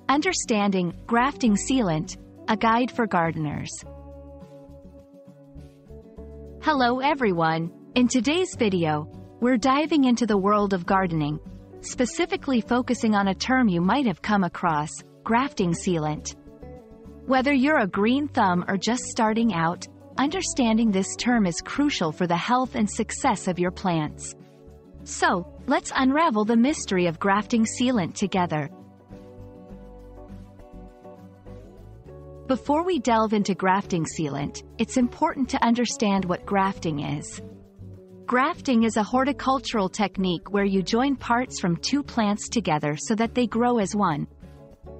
Understanding Grafting Sealant, a guide for gardeners. Hello everyone, in today's video, we're diving into the world of gardening, specifically focusing on a term you might have come across, grafting sealant. Whether you're a green thumb or just starting out, understanding this term is crucial for the health and success of your plants. So, let's unravel the mystery of grafting sealant together. Before we delve into grafting sealant, it's important to understand what grafting is. Grafting is a horticultural technique where you join parts from two plants together so that they grow as one.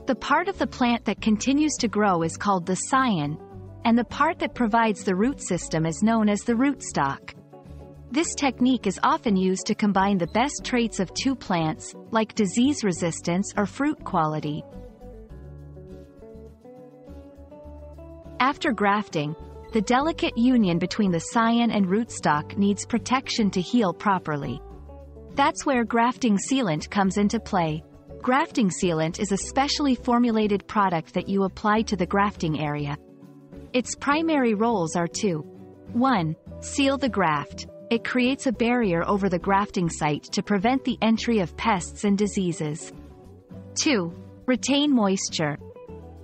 The part of the plant that continues to grow is called the scion, and the part that provides the root system is known as the rootstock. This technique is often used to combine the best traits of two plants, like disease resistance or fruit quality. After grafting, the delicate union between the scion and rootstock needs protection to heal properly. That's where grafting sealant comes into play. Grafting sealant is a specially formulated product that you apply to the grafting area. Its primary roles are to 1. Seal the graft. It creates a barrier over the grafting site to prevent the entry of pests and diseases. 2. Retain moisture.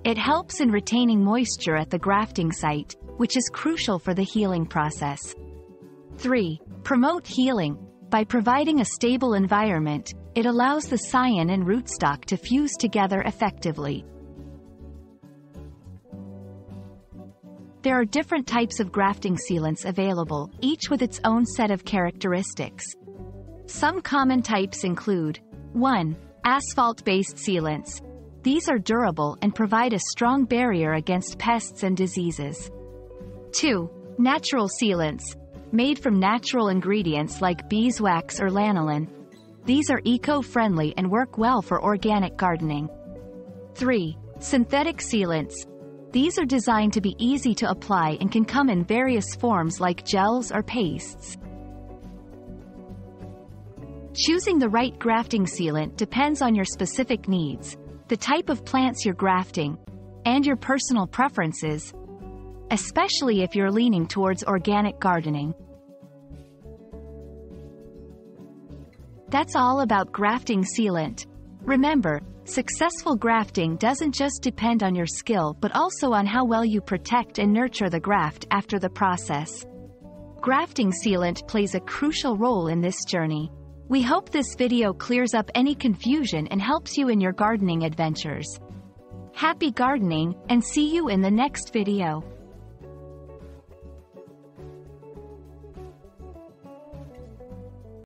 It helps in retaining moisture at the grafting site, which is crucial for the healing process. 3. Promote healing. By providing a stable environment, it allows the scion and rootstock to fuse together effectively. There are different types of grafting sealants available, each with its own set of characteristics. Some common types include 1. Asphalt-based sealants. These are durable and provide a strong barrier against pests and diseases. 2. Natural sealants. Made from natural ingredients like beeswax or lanolin. These are eco-friendly and work well for organic gardening. 3. Synthetic sealants. These are designed to be easy to apply and can come in various forms like gels or pastes. Choosing the right grafting sealant depends on your specific needs, the type of plants you're grafting, and your personal preferences, especially if you're leaning towards organic gardening. That's all about grafting sealant. Remember, successful grafting doesn't just depend on your skill but also on how well you protect and nurture the graft after the process. Grafting sealant plays a crucial role in this journey. We hope this video clears up any confusion and helps you in your gardening adventures. Happy gardening, and see you in the next video.